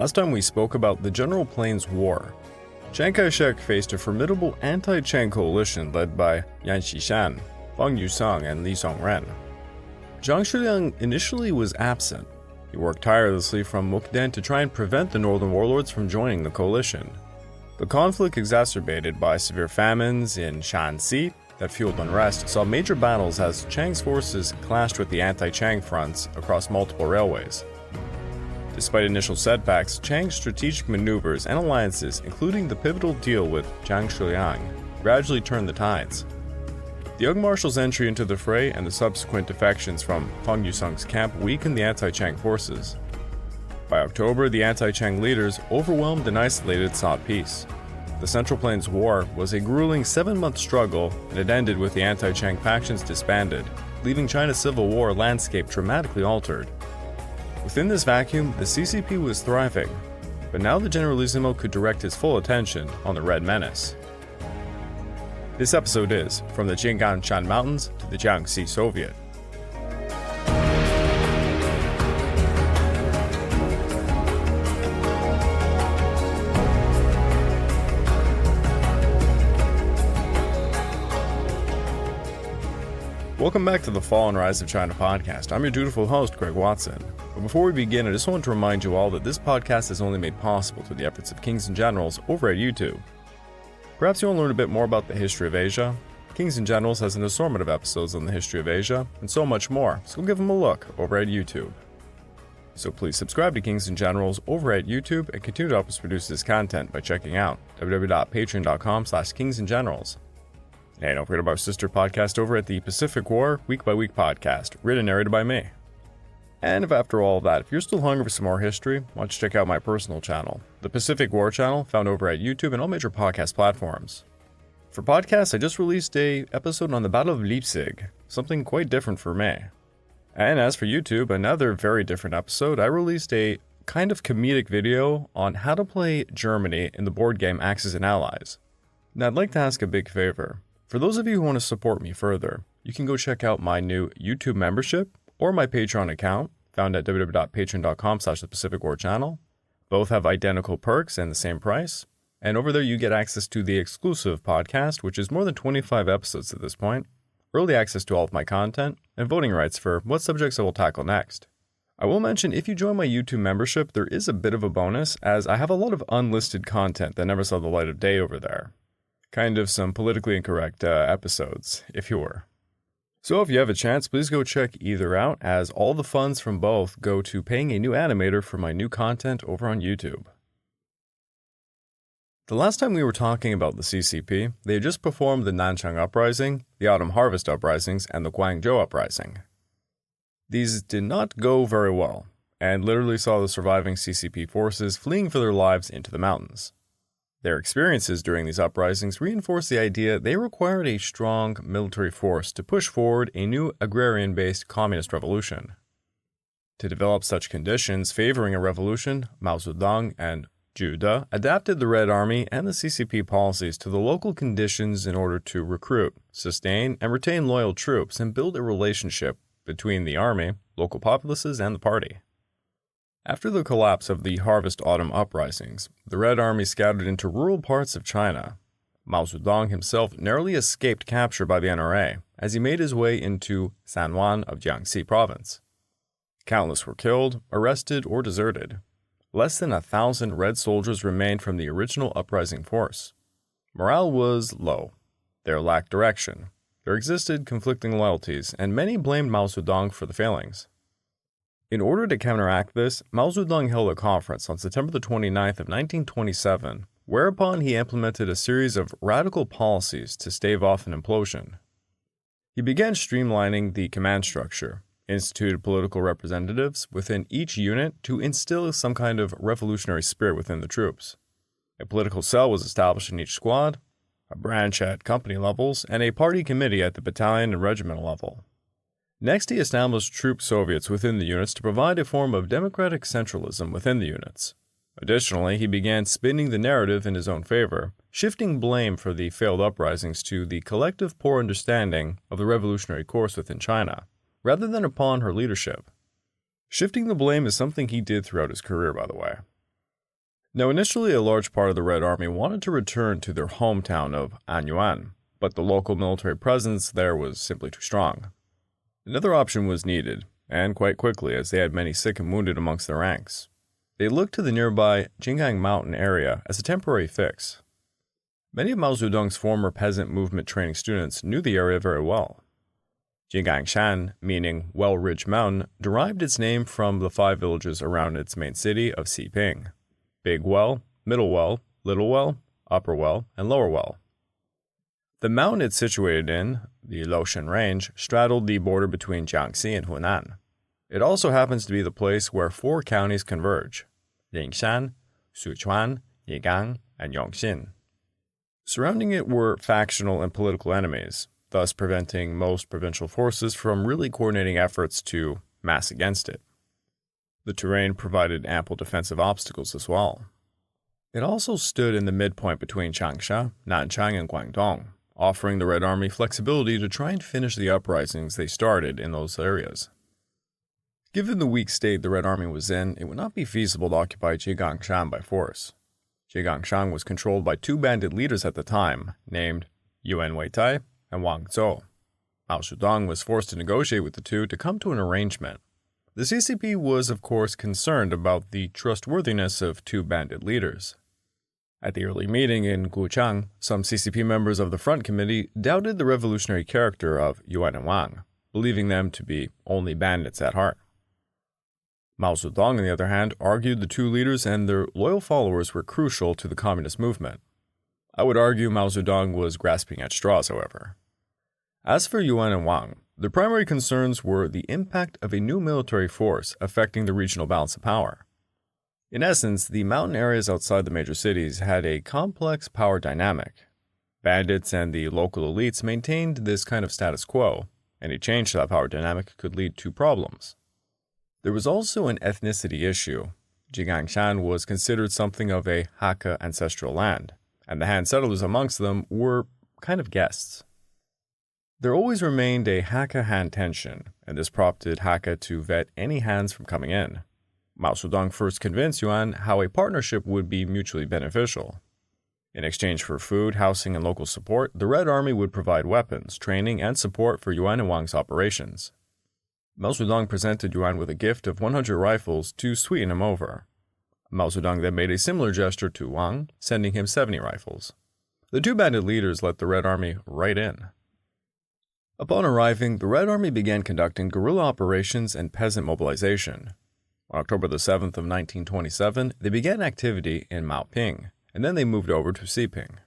Last time we spoke about the General Plains War. Chiang Kai-shek faced a formidable anti-Chiang coalition led by Yan Xishan, Fang Yusong, and Li Songren. Zhang Shiliang initially was absent. He worked tirelessly from Mukden to try and prevent the northern warlords from joining the coalition. The conflict, exacerbated by severe famines in Shanxi that fueled unrest, saw major battles as Chiang's forces clashed with the anti-Chiang fronts across multiple railways. Despite initial setbacks, Chiang's strategic maneuvers and alliances, including the pivotal deal with Zhang Shiliang, gradually turned the tides. The young marshal's entry into the fray and the subsequent defections from Fang Yusong's camp weakened the anti-Chiang forces. By October, the anti-Chiang leaders, overwhelmed and isolated, sought peace. The Central Plains War was a grueling 7-month struggle, and it ended with the anti-Chiang factions disbanded, leaving China's civil war landscape dramatically altered. Within this vacuum, the CCP was thriving, but now the Generalissimo could direct his full attention on the Red Menace. This episode is From the Jinggangshan Mountains to the Jiangxi Soviet. Welcome back to the Fall and Rise of China podcast. I'm your dutiful host, Greg Watson. But before we begin, I just want to remind you all that this podcast is only made possible through the efforts of Kings and Generals over at YouTube. Perhaps you want to learn a bit more about the history of Asia. Kings and Generals has an assortment of episodes on the history of Asia, and so much more, so go give them a look over at YouTube. So please subscribe to Kings and Generals over at YouTube and continue to help us produce this content by checking out www.patreon.com/kingsandgenerals. And don't forget about our sister podcast over at the Pacific War Week by Week podcast, written and narrated by me. And if after all of that, if you're still hungry for some more history, why don't you check out my personal channel, the Pacific War channel, found over at YouTube and all major podcast platforms. For podcasts, I just released an episode on the Battle of Leipzig, something quite different for me. And as for YouTube, another very different episode, I released a kind of comedic video on how to play Germany in the board game Axis and Allies. Now I'd like to ask a big favor. For those of you who want to support me further, you can go check out my new YouTube membership or my Patreon account, found at www.patreon.com/thepacificwarchannel. Both have identical perks and the same price. And over there you get access to the exclusive podcast, which is more than 25 episodes at this point, early access to all of my content, and voting rights for what subjects I will tackle next. I will mention if you join my YouTube membership, there is a bit of a bonus, as I have a lot of unlisted content that never saw the light of day over there. Kind of some politically incorrect episodes, if you were. So if you have a chance, please go check either out, as all the funds from both go to paying a new animator for my new content over on YouTube. The last time we were talking about the CCP, they had just performed the Nanchang Uprising, the Autumn Harvest Uprisings, and the Guangzhou Uprising. These did not go very well, and literally saw the surviving CCP forces fleeing for their lives into the mountains. Their experiences during these uprisings reinforced the idea they required a strong military force to push forward a new agrarian-based communist revolution. To develop such conditions favoring a revolution, Mao Zedong and Zhu De adapted the Red Army and the CCP policies to the local conditions in order to recruit, sustain, and retain loyal troops and build a relationship between the army, local populaces, and the party. After the collapse of the Harvest-Autumn uprisings, the Red Army scattered into rural parts of China. Mao Zedong himself narrowly escaped capture by the NRA as he made his way into Sanwan of Jiangxi province. Countless were killed, arrested, or deserted. Less than 1,000 Red soldiers remained from the original uprising force. Morale was low. There lacked direction. There existed conflicting loyalties, and many blamed Mao Zedong for the failings. In order to counteract this, Mao Zedong held a conference on September 29th of 1927, whereupon he implemented a series of radical policies to stave off an implosion. He began streamlining the command structure, instituted political representatives within each unit to instill some kind of revolutionary spirit within the troops. A political cell was established in each squad, a branch at company levels, and a party committee at the battalion and regimental level. Next, he established troop soviets within the units to provide a form of democratic centralism within the units. Additionally, he began spinning the narrative in his own favor, shifting blame for the failed uprisings to the collective poor understanding of the revolutionary course within China, rather than upon her leadership. Shifting the blame is something he did throughout his career, by the way. Now, initially, a large part of the Red Army wanted to return to their hometown of Anyuan, but the local military presence there was simply too strong. Another option was needed, and quite quickly, as they had many sick and wounded amongst their ranks. They looked to the nearby Jinggang mountain area as a temporary fix. Many of Mao Zedong's former peasant movement training students knew the area very well. Jinggangshan, meaning Well-Ridge Mountain, derived its name from the 5 villages around its main city of Xiping: Big Well, Middle Well, Little Well, Upper Well, and Lower Well. The mountain it's situated in, the Loshan Range, straddled the border between Jiangxi and Hunan. It also happens to be the place where 4 counties converge: Lingshan, Sichuan, Yigang, and Yongxin. Surrounding it were factional and political enemies, thus preventing most provincial forces from really coordinating efforts to mass against it. The terrain provided ample defensive obstacles as well. It also stood in the midpoint between Changsha, Nanchang, and Guangdong, offering the Red Army flexibility to try and finish the uprisings they started in those areas. Given the weak state the Red Army was in, it would not be feasible to occupy Jinggangshan by force. Jinggangshan was controlled by 2 bandit leaders at the time, named Yuan Weitai and Wang Zhou. Mao Zedong was forced to negotiate with the two to come to an arrangement. The CCP was, of course, concerned about the trustworthiness of 2 bandit leaders. At the early meeting in Guchang, some CCP members of the Front Committee doubted the revolutionary character of Yuan and Wang, believing them to be only bandits at heart. Mao Zedong, on the other hand, argued the 2 leaders and their loyal followers were crucial to the communist movement. I would argue Mao Zedong was grasping at straws, however. As for Yuan and Wang, their primary concerns were the impact of a new military force affecting the regional balance of power. In essence, the mountain areas outside the major cities had a complex power dynamic. Bandits and the local elites maintained this kind of status quo. Any change to that power dynamic could lead to problems. There was also an ethnicity issue. Jinggangshan was considered something of a Hakka ancestral land, and the Han settlers amongst them were kind of guests. There always remained a Hakka-Han tension, and this prompted Hakka to vet any Hans from coming in. Mao Zedong first convinced Yuan how a partnership would be mutually beneficial. In exchange for food, housing, and local support, the Red Army would provide weapons, training, and support for Yuan and Wang's operations. Mao Zedong presented Yuan with a gift of 100 rifles to sweeten him over. Mao Zedong then made a similar gesture to Wang, sending him 70 rifles. The 2 bandit leaders let the Red Army right in. Upon arriving, the Red Army began conducting guerrilla operations and peasant mobilization. On October the 7th of 1927, they began activity in Maoping, and then they moved over to Xiping.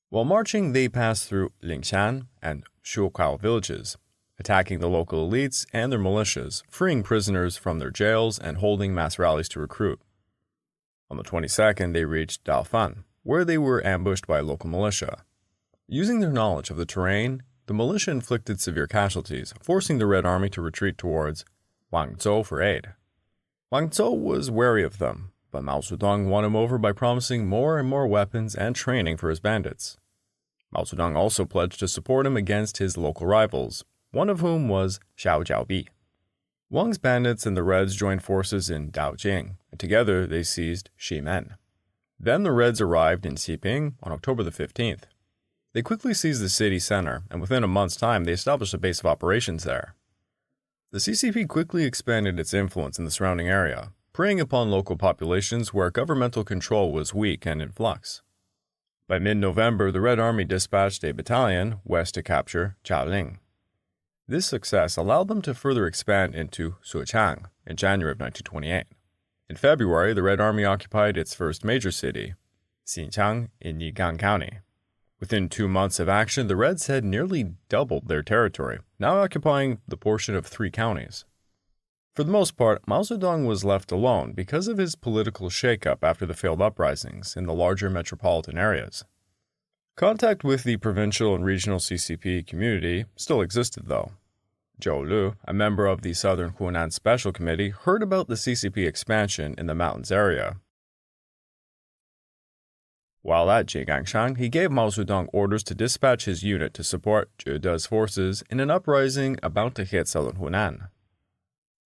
While marching, they passed through Lingshan and Shuokao villages, attacking the local elites and their militias, freeing prisoners from their jails and holding mass rallies to recruit. On the 22nd, they reached Daofan, where they were ambushed by a local militia. Using their knowledge of the terrain, the militia inflicted severe casualties, forcing the Red Army to retreat towards Wangzhou for aid. Wangzhou was wary of them, but Mao Zedong won him over by promising more and more weapons and training for his bandits. Mao Zedong also pledged to support him against his local rivals, one of whom was Xiao Jiaobi. Wang's bandits and the Reds joined forces in Daojing, and together they seized Ximen. Then the Reds arrived in Xiping on October the 15th. They quickly seized the city center, and within a month's time they established a base of operations there. The CCP quickly expanded its influence in the surrounding area, preying upon local populations where governmental control was weak and in flux. By mid-November, the Red Army dispatched a battalion west to capture Jialing. This success allowed them to further expand into Suochang in January of 1928. In February, the Red Army occupied its first major city, Xinjiang in Yigang County. Within 2 months of action, the Reds had nearly doubled their territory, now occupying the portion of 3 counties. For the most part, Mao Zedong was left alone because of his political shakeup after the failed uprisings in the larger metropolitan areas. Contact with the provincial and regional CCP community still existed, though. Zhou Lu, a member of the Southern Hunan Special Committee, heard about the CCP expansion in the mountains area. While at Jinggangshan, he gave Mao Zedong orders to dispatch his unit to support Zhe De's forces in an uprising about to hit southern Hunan.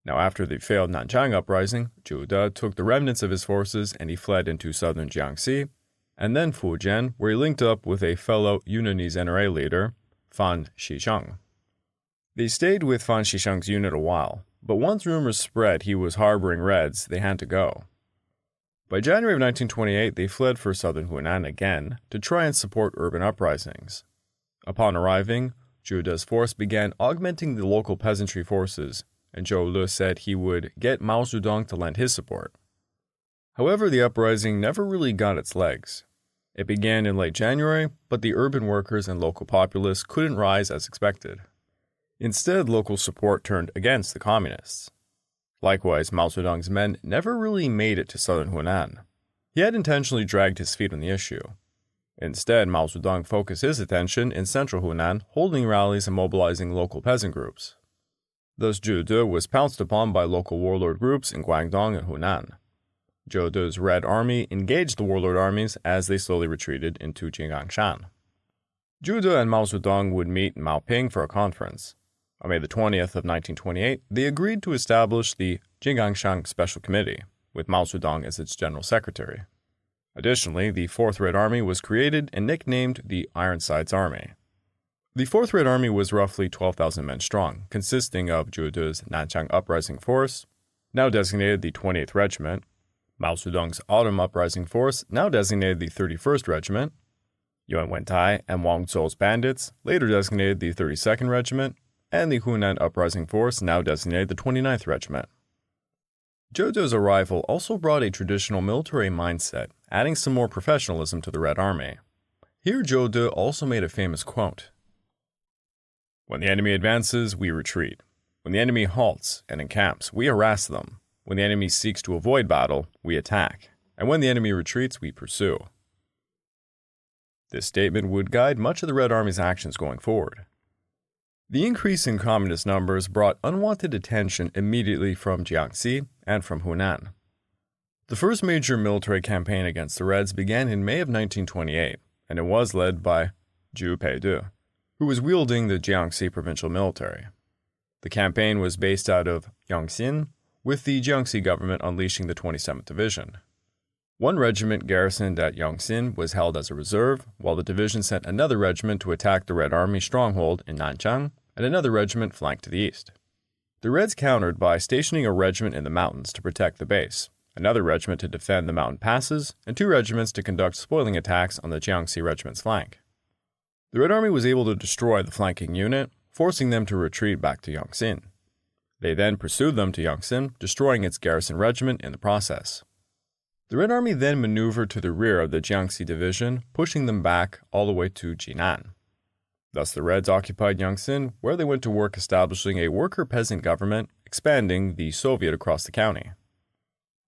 Now, after the failed Nanchang uprising, Zhu De took the remnants of his forces and he fled into southern Jiangxi, and then Fujian, where he linked up with a fellow Yunanese NRA leader, Fan Shisheng. They stayed with Fan Shisheng's unit a while, but once rumors spread he was harboring Reds, they had to go. By January of 1928, they fled for southern Hunan again to try and support urban uprisings. Upon arriving, Zhu De's force began augmenting the local peasantry forces, and Zhou Le said he would get Mao Zedong to lend his support. However, the uprising never really got its legs. It began in late January, but the urban workers and local populace couldn't rise as expected. Instead, local support turned against the communists. Likewise, Mao Zedong's men never really made it to southern Hunan. He had intentionally dragged his feet on the issue. Instead, Mao Zedong focused his attention in central Hunan, holding rallies and mobilizing local peasant groups. Thus, Zhu De was pounced upon by local warlord groups in Guangdong and Hunan. Zhou De's Red Army engaged the warlord armies as they slowly retreated into Jinggangshan. Zhu De and Mao Zedong would meet in Maoping for a conference. On May the 20th of 1928, they agreed to establish the Jinggangshan Special Committee, with Mao Zedong as its general secretary. Additionally, the 4th Red Army was created and nicknamed the Ironsides Army. The 4th Red Army was roughly 12,000 men strong, consisting of Zhu De's Nanchang Uprising Force, now designated the 28th Regiment, Mao Zedong's Autumn Uprising Force, now designated the 31st Regiment, Yuan Wentai and Wang Zhou's Bandits, later designated the 32nd Regiment, and the Hunan Uprising Force, now designated the 29th Regiment. Zhou De's arrival also brought a traditional military mindset, adding some more professionalism to the Red Army. Here Zhou De also made a famous quote: "When the enemy advances, we retreat. When the enemy halts and encamps, we harass them. When the enemy seeks to avoid battle, we attack. And when the enemy retreats, we pursue." This statement would guide much of the Red Army's actions going forward. The increase in communist numbers brought unwanted attention immediately from Jiangxi and from Hunan. The first major military campaign against the Reds began in May of 1928, and it was led by Zhu Peidu, who was wielding the Jiangxi provincial military. The campaign was based out of Yangxin, with the Jiangxi government unleashing the 27th Division. One regiment garrisoned at Yangxin was held as a reserve, while the division sent another regiment to attack the Red Army stronghold in Nanchang, and another regiment flanked to the east. The Reds countered by stationing a regiment in the mountains to protect the base, another regiment to defend the mountain passes, and 2 regiments to conduct spoiling attacks on the Jiangxi regiment's flank. The Red Army was able to destroy the flanking unit, forcing them to retreat back to Yangxin. They then pursued them to Yangxin, destroying its garrison regiment in the process. The Red Army then maneuvered to the rear of the Jiangxi division, pushing them back all the way to Jinan. Thus the Reds occupied Yangxin, where they went to work establishing a worker-peasant government, expanding the Soviet across the county.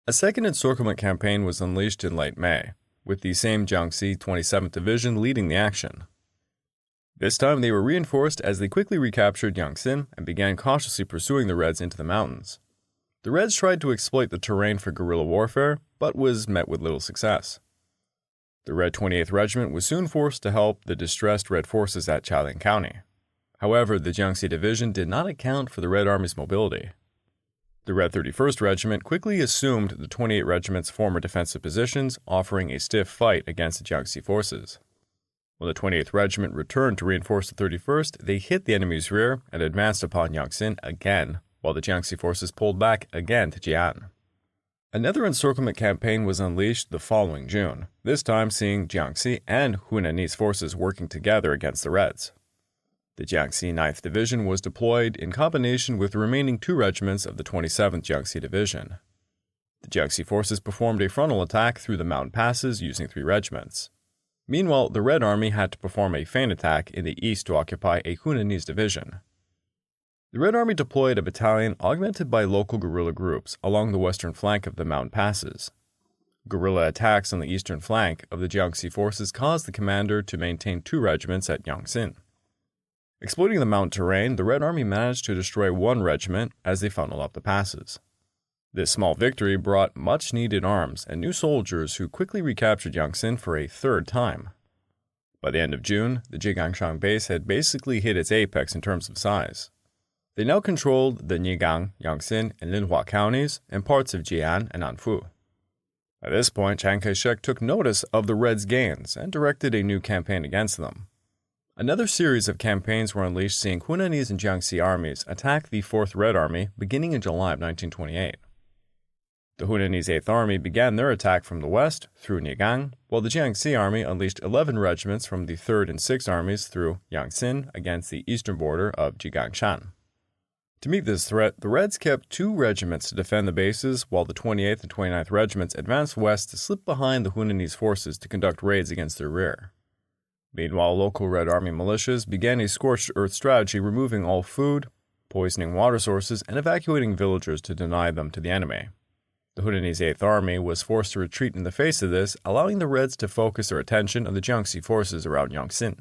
A second encirclement campaign was unleashed in late May, with the same Jiangxi 27th Division leading the action. This time they were reinforced as they quickly recaptured Yangxin and began cautiously pursuing the Reds into the mountains. The Reds tried to exploit the terrain for guerrilla warfare, but was met with little success. The Red 28th Regiment was soon forced to help the distressed Red forces at Chaoliang County. However, the Jiangxi Division did not account for the Red Army's mobility. The Red 31st Regiment quickly assumed the 28th Regiment's former defensive positions, offering a stiff fight against the Jiangxi forces. When the 28th Regiment returned to reinforce the 31st, they hit the enemy's rear and advanced upon Yangxin again, while the Jiangxi forces pulled back again to Jian. Another encirclement campaign was unleashed the following June, this time seeing Jiangxi and Hunanese forces working together against the Reds. The Jiangxi 9th Division was deployed in combination with the remaining 2 regiments of the 27th Jiangxi Division. The Jiangxi forces performed a frontal attack through the mountain passes using 3 regiments. Meanwhile, the Red Army had to perform a feint attack in the east to occupy a Hunanese division. The Red Army deployed a battalion augmented by local guerrilla groups along the western flank of the mountain passes. Guerrilla attacks on the eastern flank of the Jiangxi forces caused the commander to maintain 2 regiments at Yangxin. Exploiting the mountain terrain, the Red Army managed to destroy 1 regiment as they funneled up the passes. This small victory brought much-needed arms and new soldiers who quickly recaptured Yangxin for a 3rd time. By the end of June, the Jinggangshan base had basically hit its apex in terms of size. They now controlled the Nigang, Yangtze, and Linhua counties and parts of Jian and Anfu. At this point, Chiang Kai-shek took notice of the Reds' gains and directed a new campaign against them. Another series of campaigns were unleashed, seeing Hunanese and Jiangxi armies attack the 4th Red Army beginning in July of 1928. The Hunanese 8th Army began their attack from the west through Nigang, while the Jiangxi Army unleashed 11 regiments from the 3rd and 6th Armies through Yangtze against the eastern border of Jinggangshan. To meet this threat, the Reds kept 2 regiments to defend the bases, while the 28th and 29th Regiments advanced west to slip behind the Hunanese forces to conduct raids against their rear. Meanwhile, local Red Army militias began a scorched earth strategy, removing all food, poisoning water sources, and evacuating villagers to deny them to the enemy. The Hunanese 8th Army was forced to retreat in the face of this, allowing the Reds to focus their attention on the Jiangxi forces around Yangtze.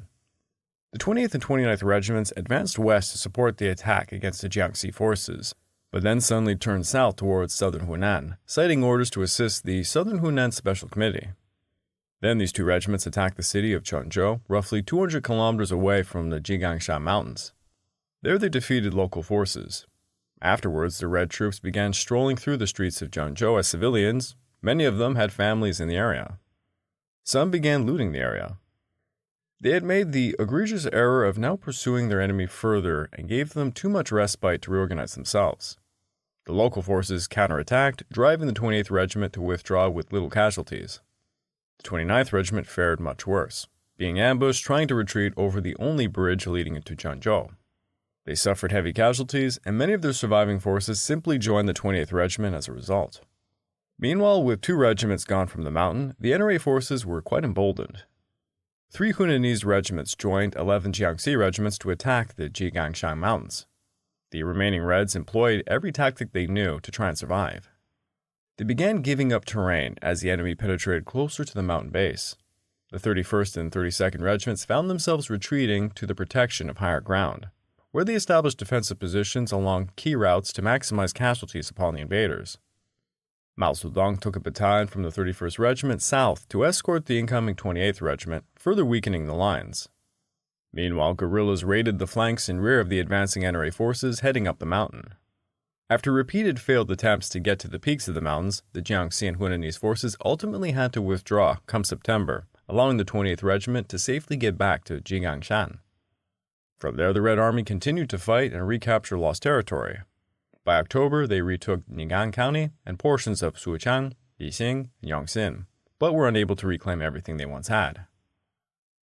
The 28th and 29th Regiments advanced west to support the attack against the Jiangxi forces, but then suddenly turned south towards southern Hunan, citing orders to assist the Southern Hunan Special Committee. Then these 2 regiments attacked the city of Chenzhou, roughly 200 kilometers away from the Jinggangshan Mountains. There they defeated local forces. Afterwards, the Red troops began strolling through the streets of Zhengzhou as civilians. Many of them had families in the area. Some began looting the area. They had made the egregious error of now pursuing their enemy further and gave them too much respite to reorganize themselves. The local forces counterattacked, driving the 28th Regiment to withdraw with little casualties. The 29th Regiment fared much worse, being ambushed trying to retreat over the only bridge leading into Zhengzhou. They suffered heavy casualties, and many of their surviving forces simply joined the 28th Regiment as a result. Meanwhile, with 2 regiments gone from the mountain, the NRA forces were quite emboldened. 3 Hunanese regiments joined 11 Jiangxi regiments to attack the Jinggangshan Mountains. The remaining Reds employed every tactic they knew to try and survive. They began giving up terrain as the enemy penetrated closer to the mountain base. The 31st and 32nd Regiments found themselves retreating to the protection of higher ground, where they established defensive positions along key routes to maximize casualties upon the invaders. Mao Zedong took a battalion from the 31st Regiment south to escort the incoming 28th Regiment, further weakening the lines. Meanwhile, guerrillas raided the flanks and rear of the advancing NRA forces heading up the mountain. After repeated failed attempts to get to the peaks of the mountains, the Jiangxi and Hunanese forces ultimately had to withdraw come September, allowing the 28th Regiment to safely get back to Jinggangshan. From there, the Red Army continued to fight and recapture lost territory. By October, they retook Nigang County and portions of Suqiang, Yixing, and Yangtze, but were unable to reclaim everything they once had.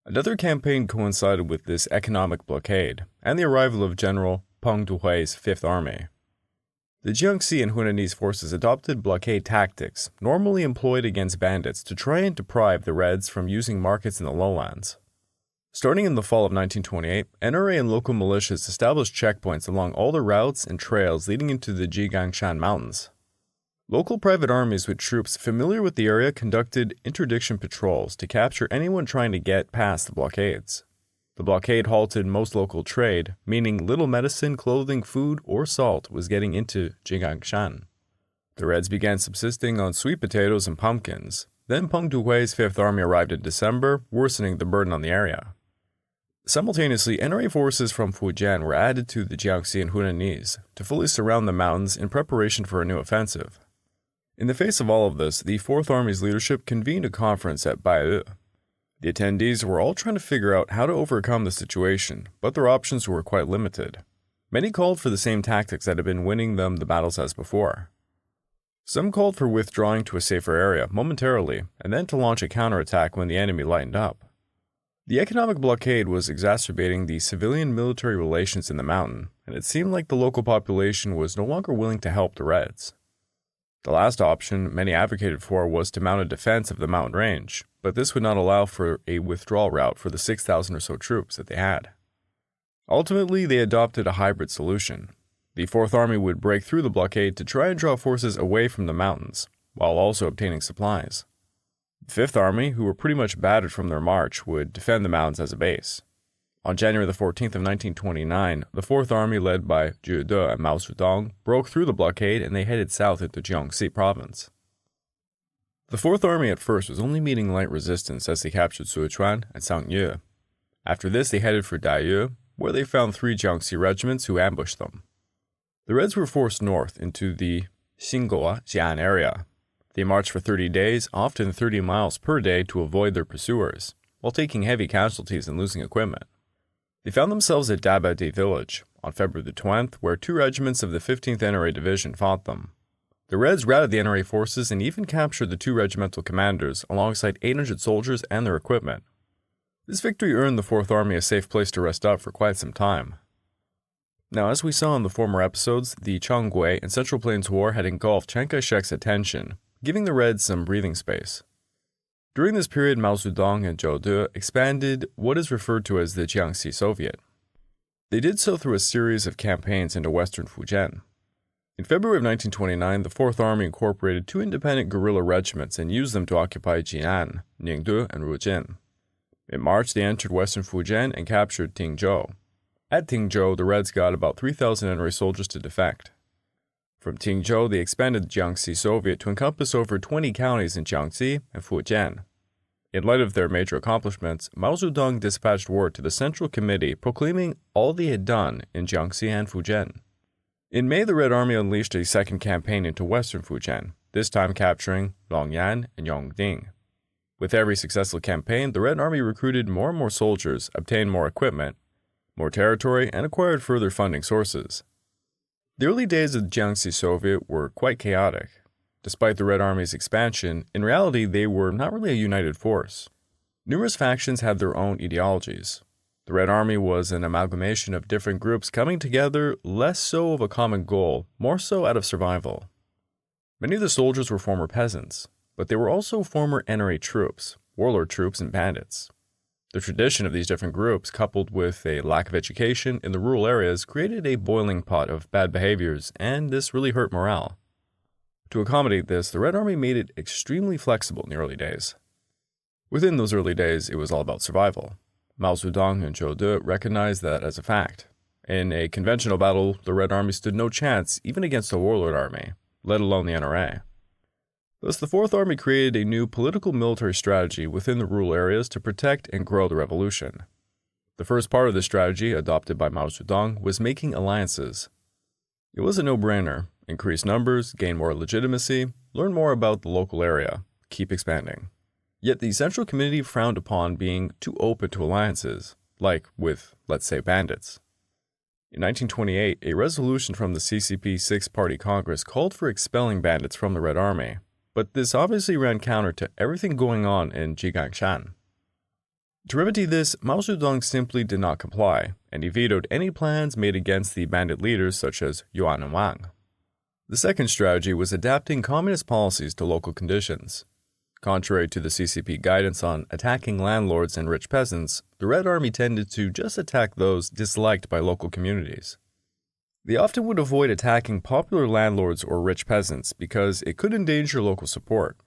Another campaign coincided with this economic blockade and the arrival of General Peng Duhui's 5th Army. The Jiangxi and Hunanese forces adopted blockade tactics, normally employed against bandits, to try and deprive the Reds from using markets in the lowlands. Starting in the fall of 1928, NRA and local militias established checkpoints along all the routes and trails leading into the Jinggangshan Mountains. Local private armies with troops familiar with the area conducted interdiction patrols to capture anyone trying to get past the blockades. The blockade halted most local trade, meaning little medicine, clothing, food, or salt was getting into Jinggangshan. The Reds began subsisting on sweet potatoes and pumpkins. Then Peng Duhui's 5th Army arrived in December, worsening the burden on the area. Simultaneously, NRA forces from Fujian were added to the Jiangxi and Hunanese to fully surround the mountains in preparation for a new offensive. In the face of all of this, the 4th Army's leadership convened a conference at Baihe. The attendees were all trying to figure out how to overcome the situation, but their options were quite limited. Many called for the same tactics that had been winning them the battles as before. Some called for withdrawing to a safer area momentarily, and then to launch a counterattack when the enemy lightened up. The economic blockade was exacerbating the civilian-military relations in the mountain, and it seemed like the local population was no longer willing to help the Reds. The last option many advocated for was to mount a defense of the mountain range, but this would not allow for a withdrawal route for the 6,000 or so troops that they had. Ultimately, they adopted a hybrid solution. The 4th Army would break through the blockade to try and draw forces away from the mountains, while also obtaining supplies. The 5th Army, who were pretty much battered from their march, would defend the mountains as a base. On January the 14th of 1929, the 4th Army, led by Jie De and Mao Zedong, broke through the blockade and they headed south into Jiangxi province. The 4th Army at first was only meeting light resistance as they captured Sichuan and Sangye. After this, they headed for Daiyu, where they found 3 Jiangxi regiments who ambushed them. The Reds were forced north into the Jinggangshan area. They marched for 30 days, often 30 miles per day, to avoid their pursuers, while taking heavy casualties and losing equipment. They found themselves at Dabadi village on February the 20th, where 2 regiments of the 15th NRA Division fought them. The Reds routed the NRA forces and even captured the 2 regimental commanders alongside 800 soldiers and their equipment. This victory earned the 4th Army a safe place to rest up for quite some time. Now, as we saw in the former episodes, the Conquest and Central Plains War had engulfed Chiang Kai-shek's attention, giving the Reds some breathing space. During this period, Mao Zedong and Zhou De expanded what is referred to as the Jiangxi Soviet. They did so through a series of campaigns into western Fujian. In February of 1929, the 4th Army incorporated 2 independent guerrilla regiments and used them to occupy Jinan, Ningdu, and Rujin. In March, they entered western Fujian and captured Tingzhou. At Tingzhou, the Reds got about 3,000 NRA soldiers to defect. From Tingzhou, they expanded the Jiangxi Soviet to encompass over 20 counties in Jiangxi and Fujian. In light of their major accomplishments, Mao Zedong dispatched word to the Central Committee proclaiming all they had done in Jiangxi and Fujian. In May, the Red Army unleashed a second campaign into western Fujian, this time capturing Longyan and Yongding. With every successful campaign, the Red Army recruited more and more soldiers, obtained more equipment, more territory, and acquired further funding sources. The early days of the Jiangxi Soviet were quite chaotic. Despite the Red Army's expansion, in reality they were not really a united force. Numerous factions had their own ideologies. The Red Army was an amalgamation of different groups coming together, less so of a common goal, more so out of survival. Many of the soldiers were former peasants, but they were also former NRA troops, warlord troops, and bandits. The tradition of these different groups, coupled with a lack of education in the rural areas, created a boiling pot of bad behaviors, and this really hurt morale. To accommodate this, the Red Army made it extremely flexible in the early days. Within those early days, it was all about survival. Mao Zedong and Zhou De recognized that as a fact. In a conventional battle, the Red Army stood no chance even against a warlord army, let alone the NRA. Thus, the 4th Army created a new political military strategy within the rural areas to protect and grow the revolution. The first part of this strategy, adopted by Mao Zedong, was making alliances. It was a no-brainer. Increase numbers, gain more legitimacy, learn more about the local area, keep expanding. Yet the Central Committee frowned upon being too open to alliances, like with, let's say, bandits. In 1928, a resolution from the CCP Six-Party Congress called for expelling bandits from the Red Army, but this obviously ran counter to everything going on in Jinggangshan. To remedy this, Mao Zedong simply did not comply, and he vetoed any plans made against the bandit leaders such as Yuan and Wang. The second strategy was adapting communist policies to local conditions. Contrary to the CCP guidance on attacking landlords and rich peasants, the Red Army tended to just attack those disliked by local communities. They often would avoid attacking popular landlords or rich peasants because it could endanger local support.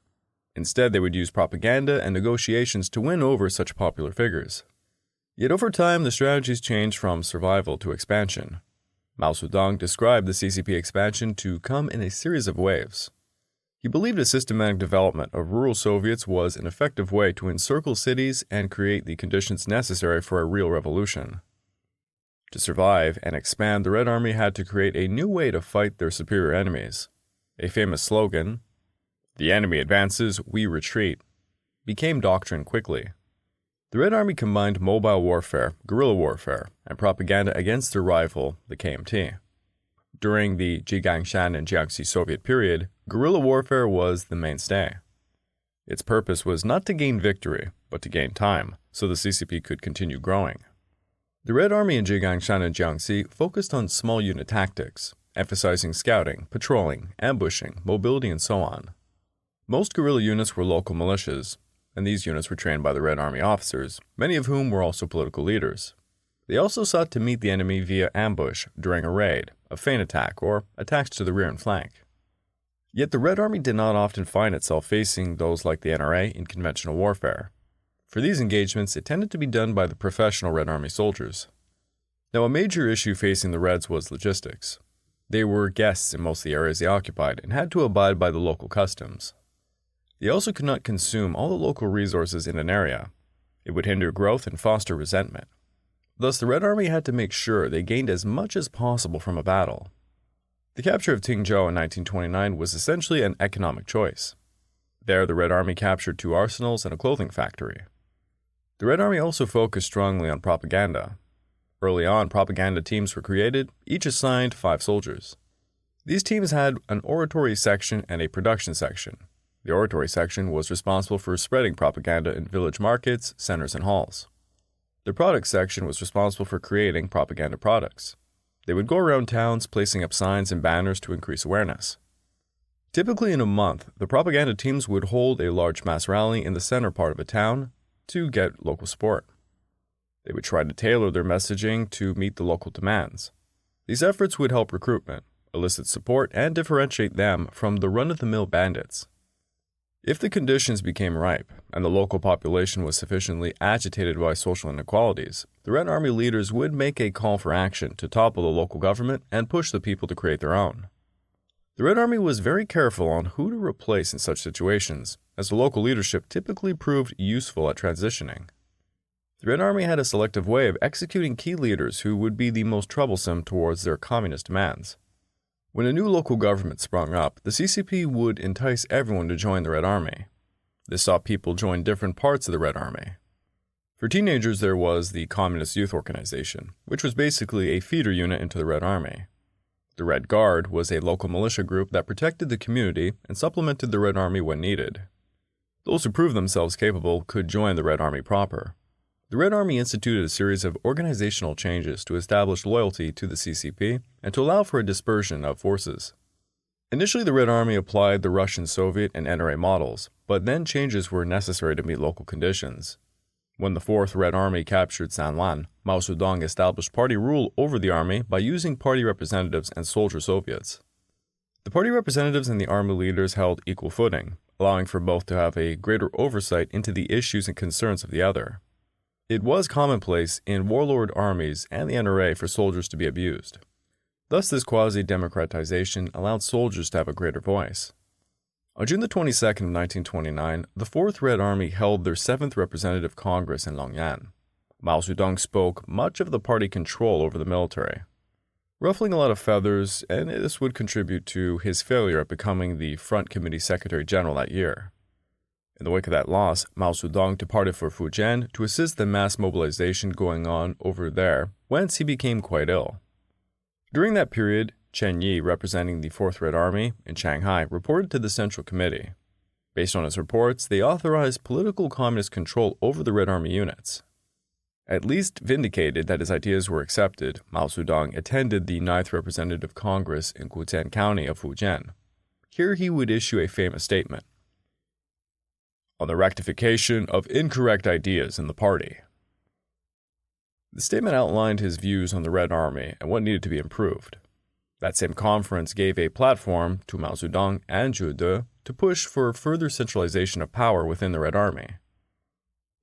Instead, they would use propaganda and negotiations to win over such popular figures. Yet over time, the strategies changed from survival to expansion. Mao Zedong described the CCP expansion to come in a series of waves. He believed a systematic development of rural Soviets was an effective way to encircle cities and create the conditions necessary for a real revolution. To survive and expand, the Red Army had to create a new way to fight their superior enemies. A famous slogan, "The enemy advances, we retreat," became doctrine quickly. The Red Army combined mobile warfare, guerrilla warfare, and propaganda against their rival, the KMT. During the Jinggangshan and Jiangxi Soviet period, guerrilla warfare was the mainstay. Its purpose was not to gain victory, but to gain time, so the CCP could continue growing. The Red Army in Jinggangshan and Jiangxi focused on small unit tactics, emphasizing scouting, patrolling, ambushing, mobility, and so on. Most guerrilla units were local militias, and these units were trained by the Red Army officers, many of whom were also political leaders. They also sought to meet the enemy via ambush during a raid, a feint attack, or attacks to the rear and flank. Yet the Red Army did not often find itself facing those like the NRA in conventional warfare. For these engagements, it tended to be done by the professional Red Army soldiers. Now, a major issue facing the Reds was logistics. They were guests in most of the areas they occupied and had to abide by the local customs. They also could not consume all the local resources in an area. It would hinder growth and foster resentment. Thus, the Red Army had to make sure they gained as much as possible from a battle. The capture of Tingzhou in 1929 was essentially an economic choice. There, the Red Army captured 2 arsenals and a clothing factory. The Red Army also focused strongly on propaganda. Early on, propaganda teams were created, each assigned 5 soldiers. These teams had an oratory section and a production section. The oratory section was responsible for spreading propaganda in village markets, centers, and halls. The product section was responsible for creating propaganda products. They would go around towns placing up signs and banners to increase awareness. Typically in a month, the propaganda teams would hold a large mass rally in the center part of a town to get local support. They would try to tailor their messaging to meet the local demands. These efforts would help recruitment, elicit support, and differentiate them from the run-of-the-mill bandits. If the conditions became ripe and the local population was sufficiently agitated by social inequalities, the Red Army leaders would make a call for action to topple the local government and push the people to create their own. The Red Army was very careful on who to replace in such situations, as the local leadership typically proved useful at transitioning. The Red Army had a selective way of executing key leaders who would be the most troublesome towards their communist demands. When a new local government sprung up, the CCP would entice everyone to join the Red Army. This saw people join different parts of the Red Army. For teenagers, there was the Communist Youth Organization, which was basically a feeder unit into the Red Army. The Red Guard was a local militia group that protected the community and supplemented the Red Army when needed. Those who proved themselves capable could join the Red Army proper. The Red Army instituted a series of organizational changes to establish loyalty to the CCP and to allow for a dispersion of forces. Initially, the Red Army applied the Russian Soviet and NRA models, but then changes were necessary to meet local conditions. When the 4th Red Army captured Sanlan, Mao Zedong established party rule over the army by using party representatives and soldier soviets. The party representatives and the army leaders held equal footing, allowing for both to have a greater oversight into the issues and concerns of the other. It was commonplace in warlord armies and the NRA for soldiers to be abused. Thus, this quasi-democratization allowed soldiers to have a greater voice. On June 22, 1929, the 4th Red Army held their 7th Representative Congress in Longyan. Mao Zedong spoke much of the party control over the military, ruffling a lot of feathers, and this would contribute to his failure at becoming the Front Committee Secretary General that year. In the wake of that loss, Mao Zedong departed for Fujian to assist the mass mobilization going on over there, whence he became quite ill. During that period, Chen Yi, representing the 4th Red Army in Shanghai, reported to the Central Committee. Based on his reports, they authorized political communist control over the Red Army units. At least vindicated that his ideas were accepted, Mao Zedong attended the 9th Representative Congress in Gutian County of Fujian. Here he would issue a famous statement on the rectification of incorrect ideas in the party. The statement outlined his views on the Red Army and what needed to be improved. That same conference gave a platform to Mao Zedong and Zhu De to push for further centralization of power within the Red Army.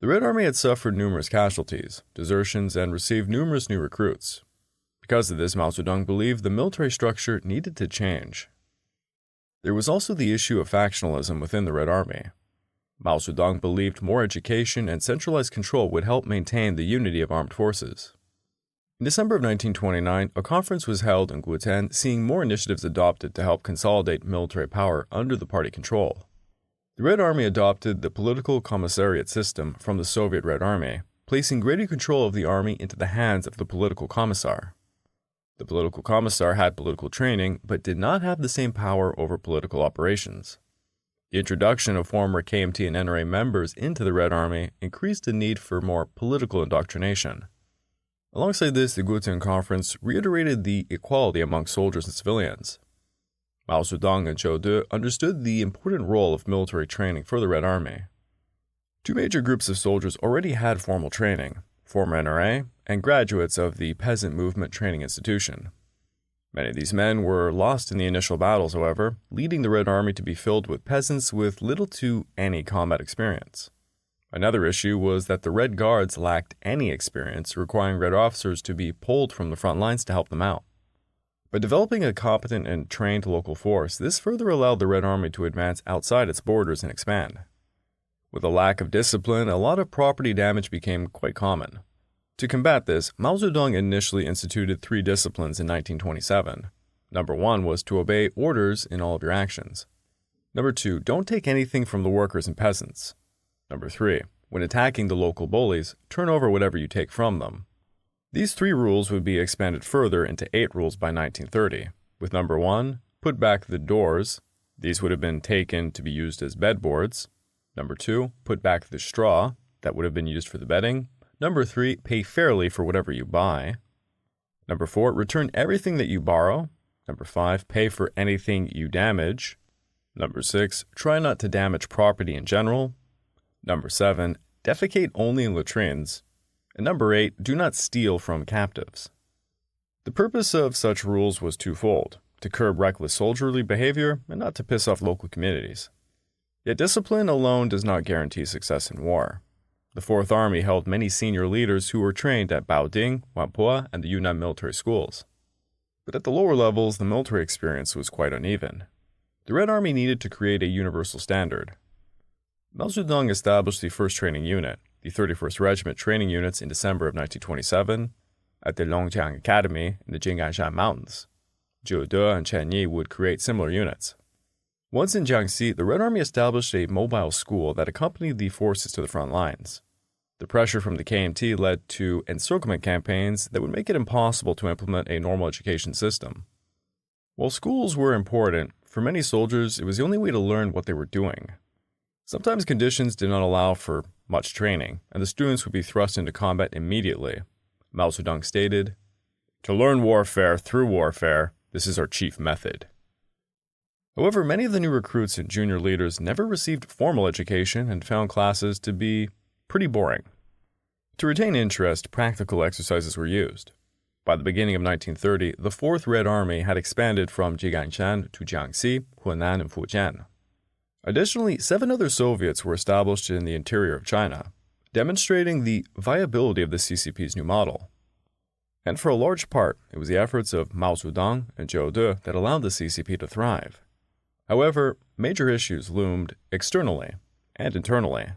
The Red Army had suffered numerous casualties, desertions, and received numerous new recruits. Because of this, Mao Zedong believed the military structure needed to change. There was also the issue of factionalism within the Red Army. Mao Zedong believed more education and centralized control would help maintain the unity of armed forces. In December of 1929, a conference was held in Gutian seeing more initiatives adopted to help consolidate military power under the party control. The Red Army adopted the political commissariat system from the Soviet Red Army, placing greater control of the army into the hands of the political commissar. The political commissar had political training, but did not have the same power over political operations. The introduction of former KMT and NRA members into the Red Army increased the need for more political indoctrination. Alongside this, the Gutian Conference reiterated the equality among soldiers and civilians. Mao Zedong and Zhou De understood the important role of military training for the Red Army. 2 major groups of soldiers already had formal training, former NRA and graduates of the Peasant Movement Training Institution. Many of these men were lost in the initial battles, however, leading the Red Army to be filled with peasants with little to any combat experience. Another issue was that the Red Guards lacked any experience, requiring Red officers to be pulled from the front lines to help them out. By developing a competent and trained local force, this further allowed the Red Army to advance outside its borders and expand. With a lack of discipline, a lot of property damage became quite common. To combat this, Mao Zedong initially instituted 3 disciplines in 1927, Number 1 was to obey orders in all of your actions. Number 2, don't take anything from the workers and peasants. Number 3, when attacking the local bullies, turn over whatever you take from them. These 3 rules would be expanded further into 8 rules by 1930, with number 1, put back the doors. These would have been taken to be used as bedboards. Number 2, put back the straw. That would have been used for the bedding. Number 3, pay fairly for whatever you buy. Number 4, return everything that you borrow. Number 5, pay for anything you damage. Number 6, try not to damage property in general. Number 7, defecate only in latrines. And number 8, do not steal from captives. The purpose of such rules was twofold: to curb reckless soldierly behavior and not to piss off local communities. Yet discipline alone does not guarantee success in war. The Fourth Army held many senior leaders who were trained at Baoding, Whampoa, and the Yunnan military schools. But at the lower levels, the military experience was quite uneven. The Red Army needed to create a universal standard. Mao Zedong established the first training unit, the 31st Regiment training units, in December of 1927 at the Longjiang Academy in the Jinggangshan Mountains. Jiu De and Chen Yi would create similar units. Once in Jiangxi, the Red Army established a mobile school that accompanied the forces to the front lines. The pressure from the KMT led to encirclement campaigns that would make it impossible to implement a normal education system. While schools were important, for many soldiers it was the only way to learn what they were doing. Sometimes conditions did not allow for much training, and the students would be thrust into combat immediately. Mao Zedong stated, "To learn warfare through warfare, this is our chief method." However, many of the new recruits and junior leaders never received formal education and found classes to be pretty boring. To retain interest, practical exercises were used. By the beginning of 1930, the 4th Red Army had expanded from Jinggangshan to Jiangxi, Hunan, and Fujian. Additionally, 7 other Soviets were established in the interior of China, demonstrating the viability of the CCP's new model. And for a large part, it was the efforts of Mao Zedong and Jiu De that allowed the CCP to thrive. However, major issues loomed externally and internally.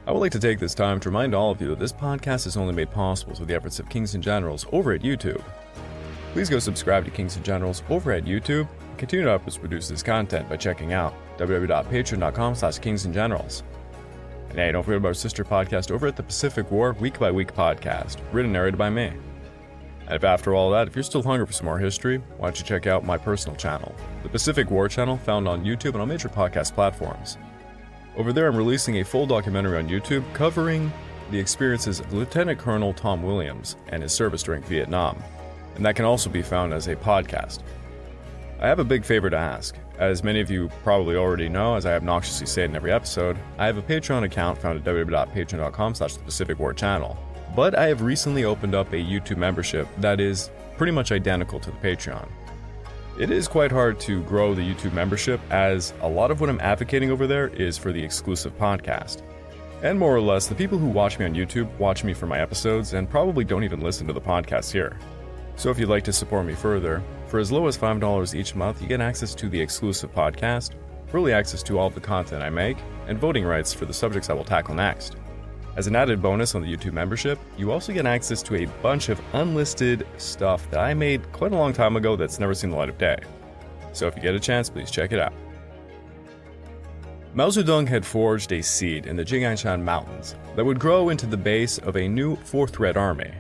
I would like to take this time to remind all of you that this podcast is only made possible through the efforts of Kings and Generals over at YouTube. Please go subscribe to Kings and Generals over at YouTube and continue to help us produce this content by checking out www.patreon.com/kingsandgenerals. And hey, don't forget about our sister podcast over at the Pacific War Week by Week podcast, written and narrated by me. And if after all that, if you're still hungry for some more history, why don't you check out my personal channel, the Pacific War Channel, found on YouTube and on major podcast platforms. Over there, I'm releasing a full documentary on YouTube covering the experiences of Lieutenant Colonel Tom Williams and his service during Vietnam, and that can also be found as a podcast. I have a big favor to ask. As many of you probably already know, as I obnoxiously say in every episode, I have a Patreon account found at www.patreon.com/thepacifcwarchannel. But I have recently opened up a YouTube membership that is pretty much identical to the Patreon. It is quite hard to grow the YouTube membership, as a lot of what I'm advocating over there is for the exclusive podcast. And more or less, the people who watch me on YouTube watch me for my episodes and probably don't even listen to the podcast here. So if you'd like to support me further, for as low as $5 each month, you get access to the exclusive podcast, early access to all of the content I make, and voting rights for the subjects I will tackle next. As an added bonus on the YouTube membership, you also get access to a bunch of unlisted stuff that I made quite a long time ago that's never seen the light of day. So if you get a chance, please check it out. Mao Zedong had forged a seed in the Jinggangshan Mountains that would grow into the base of a new 4th Red Army.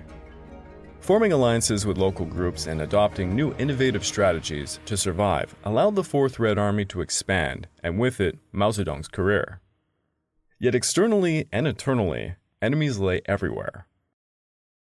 Forming alliances with local groups and adopting new innovative strategies to survive allowed the 4th Red Army to expand, and with it, Mao Zedong's career. Yet externally and internally, enemies lay everywhere.